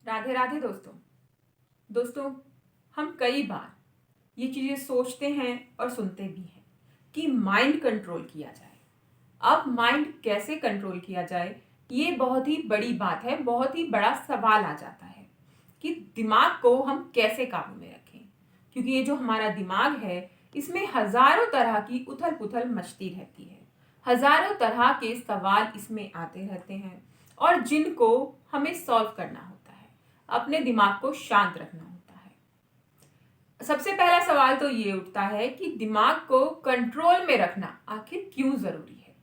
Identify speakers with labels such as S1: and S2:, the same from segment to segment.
S1: राधे राधे दोस्तों। दोस्तों, हम कई बार ये चीज़ें सोचते हैं और सुनते भी हैं कि माइंड कंट्रोल किया जाए। अब माइंड कैसे कंट्रोल किया जाए, ये बहुत ही बड़ी बात है, बहुत ही बड़ा सवाल आ जाता है कि दिमाग को हम कैसे काबू में रखें। क्योंकि ये जो हमारा दिमाग है, इसमें हजारों तरह की उथल पुथल मचती रहती है। हजारों तरह के सवाल इसमें आते रहते हैं और जिनको हमें सॉल्व करना होता है, अपने दिमाग को शांत रखना होता है। सबसे पहला सवाल तो ये उठता है कि दिमाग को कंट्रोल में रखना आखिर क्यों जरूरी है।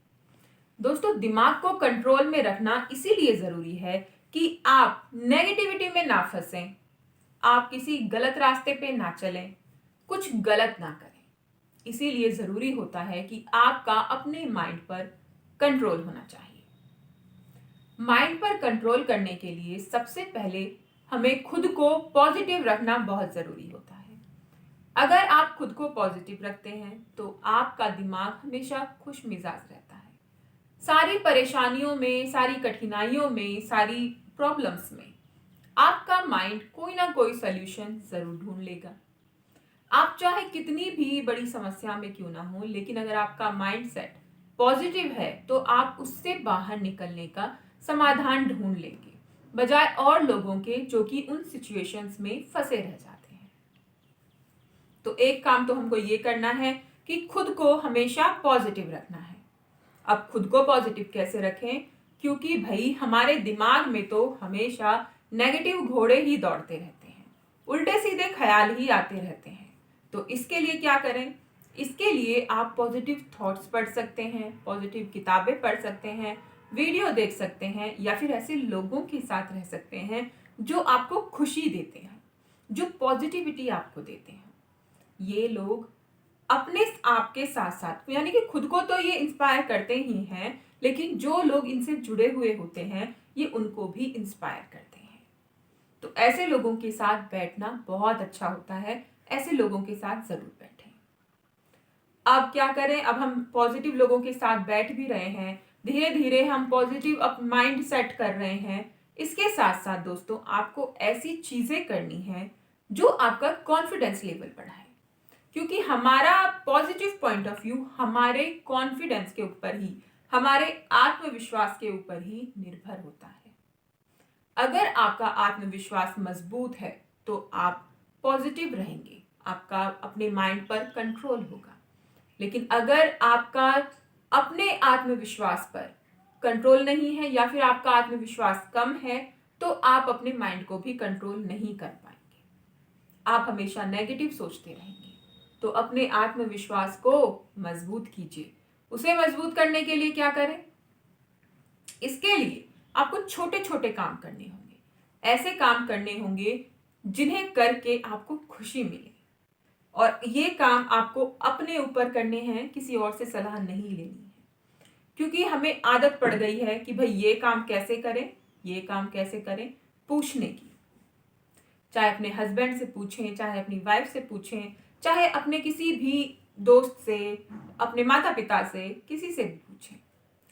S1: दोस्तों, दिमाग को कंट्रोल में रखना इसीलिए जरूरी है कि आप नेगेटिविटी में ना फंसें, आप किसी गलत रास्ते पे ना चलें, कुछ गलत ना करें। इसीलिए जरूरी होता है कि आपका अपने माइंड पर कंट्रोल होना चाहिए। माइंड पर कंट्रोल करने के लिए सबसे पहले हमें खुद को पॉजिटिव रखना बहुत जरूरी होता है। अगर आप खुद को पॉजिटिव रखते हैं तो आपका दिमाग हमेशा खुश मिजाज रहता है। सारी परेशानियों में, सारी कठिनाइयों में, सारी प्रॉब्लम्स में आपका माइंड कोई ना कोई सल्यूशन जरूर ढूंढ लेगा। आप चाहे कितनी भी बड़ी समस्या में क्यों ना हो, लेकिन अगर आपका माइंड सेट पॉजिटिव है तो आप उससे बाहर निकलने का समाधान ढूंढ लेंगे, बजाय और लोगों के जो कि उन सिचुएशंस में फंसे रह जाते हैं। तो एक काम तो हमको ये करना है कि खुद को हमेशा पॉजिटिव रखना है। अब खुद को पॉजिटिव कैसे रखें, क्योंकि भाई हमारे दिमाग में तो हमेशा नेगेटिव घोड़े ही दौड़ते रहते हैं, उल्टे सीधे ख्याल ही आते रहते हैं। तो इसके लिए क्या करें? इसके लिए आप पॉजिटिव थॉट्स पढ़ सकते हैं, पॉजिटिव किताबें पढ़ सकते हैं, वीडियो देख सकते हैं, या फिर ऐसे लोगों के साथ रह सकते हैं जो आपको खुशी देते हैं, जो पॉजिटिविटी आपको देते हैं। ये लोग अपने आप के साथ साथ, यानी कि खुद को तो ये इंस्पायर करते ही हैं, लेकिन जो लोग इनसे जुड़े हुए होते हैं ये उनको भी इंस्पायर करते हैं। तो ऐसे लोगों के साथ बैठना बहुत अच्छा होता है, ऐसे लोगों के साथ जरूर बैठें। अब क्या करें? अब हम पॉजिटिव लोगों के साथ बैठ भी रहे हैं, धीरे धीरे हम पॉजिटिव अप माइंड सेट कर रहे हैं। इसके साथ साथ दोस्तों, आपको ऐसी चीजें करनी है जो आपका कॉन्फिडेंस लेवल बढ़ाए, क्योंकि हमारा पॉजिटिव पॉइंट ऑफ व्यू हमारे कॉन्फिडेंस के ऊपर ही, हमारे आत्मविश्वास के ऊपर ही निर्भर होता है। अगर आपका आत्मविश्वास मजबूत है तो आप पॉजिटिव रहेंगे, आपका अपने माइंड पर कंट्रोल होगा। लेकिन अगर आपका अपने आत्मविश्वास पर कंट्रोल नहीं है, या फिर आपका आत्मविश्वास कम है, तो आप अपने माइंड को भी कंट्रोल नहीं कर पाएंगे। आप हमेशा नेगेटिव सोचते रहेंगे। तो अपने आत्मविश्वास को मजबूत कीजिए। उसे मजबूत करने के लिए क्या करें? इसके लिए आपको छोटे छोटे काम करने होंगे, ऐसे काम करने होंगे जिन्हें करके आपको खुशी मिले। और ये काम आपको अपने ऊपर करने हैं, किसी और से सलाह नहीं लेनी है। क्योंकि हमें आदत पड़ गई है कि भाई ये काम कैसे करें, ये काम कैसे करें, पूछने की। चाहे अपने हस्बैंड से पूछें, चाहे अपनी वाइफ से पूछें, चाहे अपने किसी भी दोस्त से, अपने माता पिता से, किसी से भी पूछें।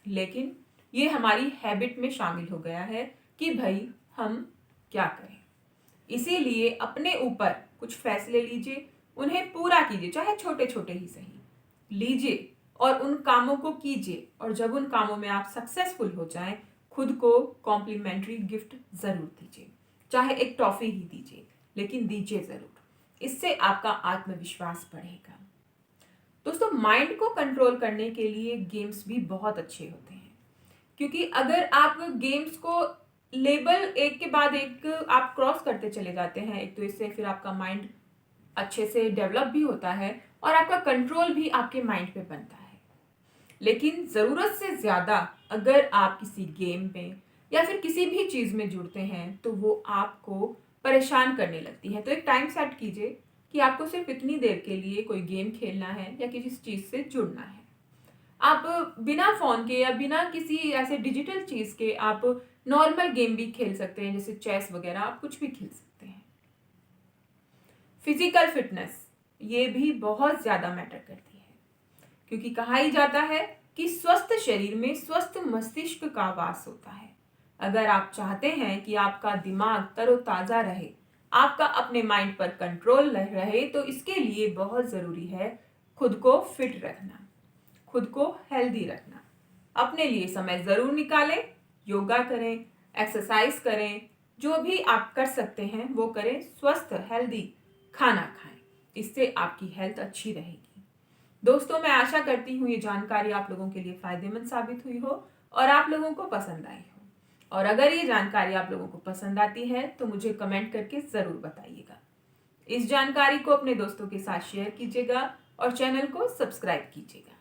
S1: लेकिन ये हमारी हैबिट में शामिल हो गया है कि भाई हम क्या करें। इसीलिए अपने ऊपर कुछ फैसले लीजिए, उन्हें पूरा कीजिए, चाहे छोटे छोटे ही सही लीजिए और उन कामों को कीजिए। और जब उन कामों में आप सक्सेसफुल हो जाएं, खुद को कॉम्प्लीमेंट्री गिफ्ट जरूर दीजिए, चाहे एक टॉफी ही दीजिए, लेकिन दीजिए जरूर। इससे आपका आत्मविश्वास बढ़ेगा। दोस्तों, माइंड को कंट्रोल करने के लिए गेम्स भी बहुत अच्छे होते हैं, क्योंकि अगर आप गेम्स को लेबल एक के बाद एक आप क्रॉस करते चले जाते हैं, एक तो इससे फिर आपका माइंड अच्छे से डेवलप भी होता है और आपका कंट्रोल भी आपके माइंड पे बनता है। लेकिन जरूरत से ज्यादा अगर आप किसी गेम में या फिर किसी भी चीज में जुड़ते हैं तो वो आपको परेशान करने लगती है। तो एक टाइम सेट कीजिए कि आपको सिर्फ इतनी देर के लिए कोई गेम खेलना है या किसी चीज से जुड़ना है। आप बिना फोन के या बिना किसी ऐसे डिजिटल चीज के आप नॉर्मल गेम भी खेल सकते हैं, जैसे चेस वगैरह, आप कुछ भी खेल सकते हैं। फिजिकल फिटनेस ये भी बहुत ज्यादा मैटर करती है, क्योंकि कहा ही जाता है कि स्वस्थ शरीर में स्वस्थ मस्तिष्क का वास होता है। अगर आप चाहते हैं कि आपका दिमाग तरोताज़ा रहे, आपका अपने माइंड पर कंट्रोल रहे, तो इसके लिए बहुत ज़रूरी है खुद को फिट रखना, खुद को हेल्दी रखना। अपने लिए समय ज़रूर निकालें, योगा करें, एक्सरसाइज करें, जो भी आप कर सकते हैं वो करें, स्वस्थ हेल्दी खाना खाएं, इससे आपकी हेल्थ अच्छी रहेगी। दोस्तों, मैं आशा करती हूँ ये जानकारी आप लोगों के लिए फ़ायदेमंद साबित हुई हो और आप लोगों को पसंद आई हो। और अगर ये जानकारी आप लोगों को पसंद आती है तो मुझे कमेंट करके ज़रूर बताइएगा। इस जानकारी को अपने दोस्तों के साथ शेयर कीजिएगा और चैनल को सब्सक्राइब कीजिएगा।